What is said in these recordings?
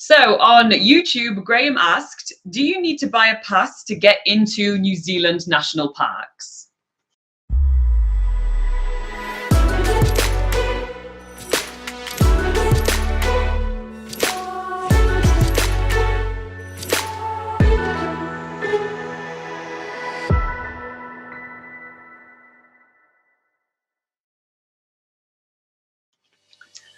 So on YouTube, Graeme asked, do you need to buy a pass to get into New Zealand national parks?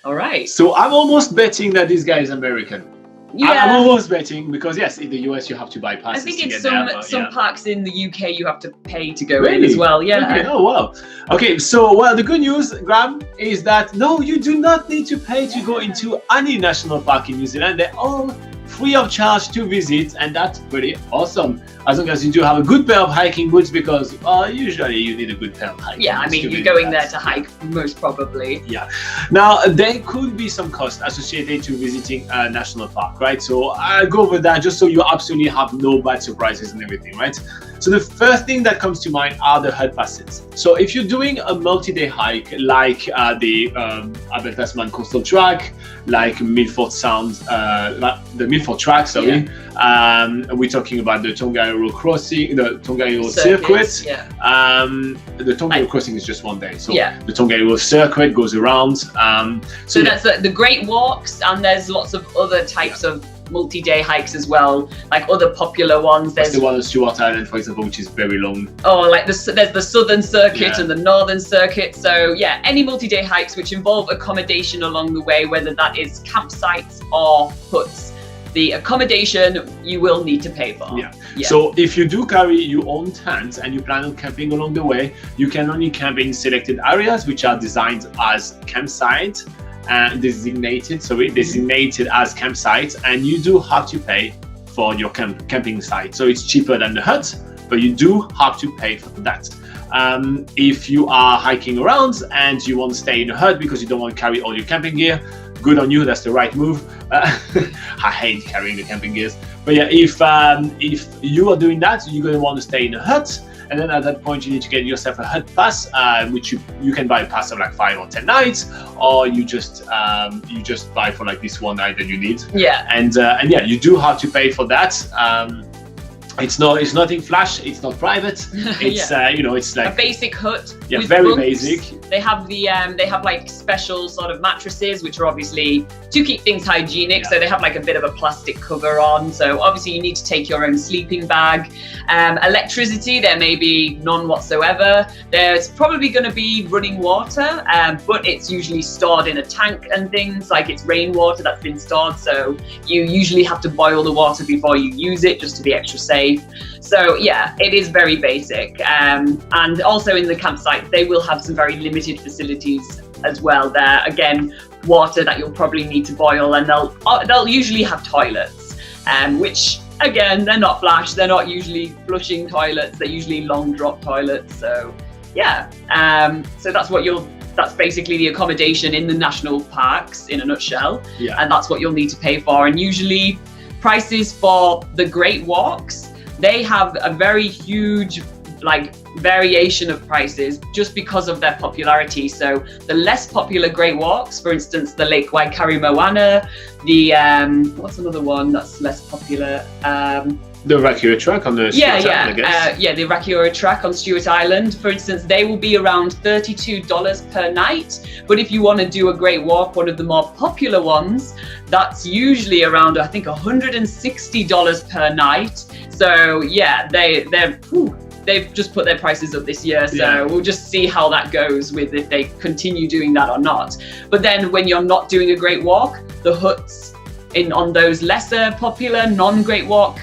All right. So I'm almost betting that this guy is American. Yeah. I'm almost betting because yes, in the US you have to buy passes. I think to it's get some parks in the UK you have to pay to go really? in as well. Yeah. Okay. Oh wow. Okay. So well, the good news, Graeme, is that no, you do not need to pay to go into any national park in New Zealand. They're all free of charge to visit, and that's pretty awesome. As long as you do have a good pair of hiking boots, because usually you need a good pair of hiking boots. Yeah, I mean, you're going there to hike most probably. Yeah. Now, there could be some cost associated to visiting a national park, right? So I'll go over that just so you absolutely have no bad surprises and everything, right? So the first thing that comes to mind are the hut passes. So if you're doing a multi-day hike, like the Abel Tasman Coastal Track, like Milford Sound, the Milford Track, sorry. Yeah. We're talking about the Tongariro crossing, the Tongariro circuit. Yeah. The Tongariro crossing is just one day. So the Tongariro circuit goes around. So that's the great walks, and there's lots of other types of multi-day hikes as well, like other popular ones. There's the one on Stewart Island, for example, which is very long. Oh, like there's the southern circuit and the northern circuit. So yeah, any multi-day hikes which involve accommodation along the way, whether that is campsites or huts. The accommodation you will need to pay for. Yeah. So if you do carry your own tent and you plan on camping along the way, you can only camp in selected areas which are designed as campsite and designated as campsites, and you do have to pay for your camping site. So it's cheaper than the hut, but you do have to pay for that. If you are hiking around and you want to stay in a hut because you don't want to carry all your camping gear, good on you, that's the right move. I hate carrying the camping gears, but yeah, if you are doing that, you're going to want to stay in a hut, and then at that point you need to get yourself a hut pass, which you can buy a pass of like 5 or 10 nights, or you just buy for like this one night that you need. Yeah. And yeah, you do have to pay for that. It's nothing flash. It's not private. It's it's like a basic hut. Yeah, with very bunks. basic. They have like special sort of mattresses, which are obviously to keep things hygienic. Yeah. So they have like a bit of a plastic cover on. So obviously you need to take your own sleeping bag. Electricity, there may be none whatsoever. There's probably going to be running water, but it's usually stored in a tank and things, like it's rainwater that's been stored. So you usually have to boil the water before you use it, just to be extra safe. So yeah, it is very basic, and also in the campsite they will have some very limited facilities as well. There again, water that you'll probably need to boil, and they'll usually have toilets, which again, they're not flash, they're not usually flushing toilets, they're usually long drop toilets. So yeah, so that's basically the accommodation in the national parks in a nutshell. Yeah. And that's what you'll need to pay for. And usually prices for the great walks, they have a very huge variation of prices just because of their popularity. So the less popular great walks, for instance, the Lake Waikaremoana, the what's another one that's less popular? The Rakiura Track on the Stewart Island, I guess. The Rakiura Track on Stewart Island, for instance, they will be around $32 per night. But if you want to do a great walk, one of the more popular ones, that's usually around, I think, $160 per night. So yeah, they've just put their prices up this year. So we'll just see how that goes with if they continue doing that or not. But then when you're not doing a great walk, the huts on those lesser popular non-great walk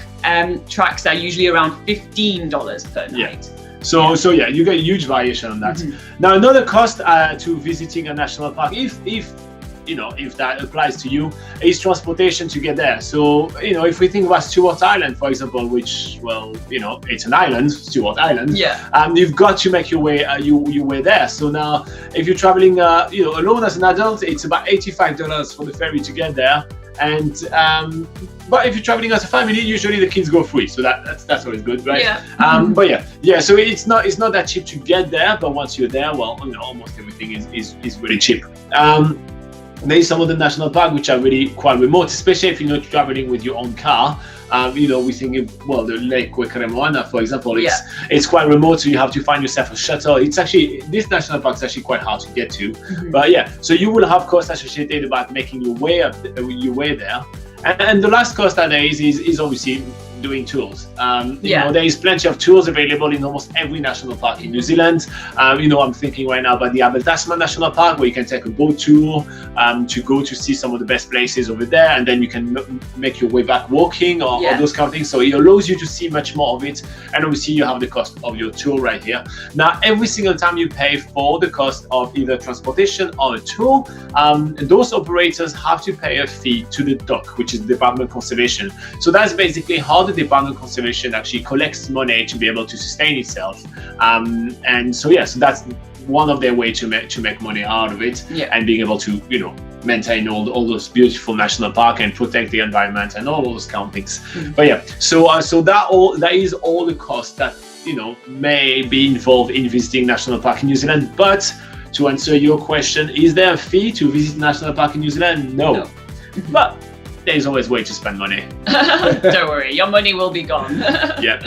tracks are usually around $15 per night. So yeah, you get a huge variation on that. Mm-hmm. Now another cost to visiting a national park, if that applies to you, is transportation to get there. So if we think about Stewart Island, for example, which it's an island, Stewart Island. Yeah. You've got to make your way there. So now, if you're traveling, alone as an adult, it's about $85 for the ferry to get there. And but if you're traveling as a family, usually the kids go free, so that's always good, right? Yeah. But yeah. So it's not that cheap to get there, but once you're there, well, almost everything is really cheap. There is some other national parks which are really quite remote, especially if you're not traveling with your own car. We think the Lake Wekeremoana, for example, it's quite remote, so you have to find yourself a shuttle. It's actually, this national park is actually quite hard to get to. But yeah, so you will have costs associated about making your way there. And the last cost that there is obviously doing tours. There is plenty of tours available in almost every national park in New Zealand. I'm thinking right now about the Tasman National Park, where you can take a boat tour to go to see some of the best places over there, and then you can make your way back walking or those kind of things. So it allows you to see much more of it, and obviously you have the cost of your tour right here. Now, every single time you pay for the cost of either transportation or a tour, those operators have to pay a fee to the DOC, which is the Department of Conservation. So that's basically how the Department of Conservation actually collects money to be able to sustain itself. So that's one of their ways to make money out of it, and being able to maintain all those beautiful national parks and protect the environment and all those kind of things. But yeah, so that is all the costs that may be involved in visiting national park in New Zealand. But to answer your question, is there a fee to visit national park in New Zealand? No. But there's always a way to spend money. Don't worry, your money will be gone. Yep.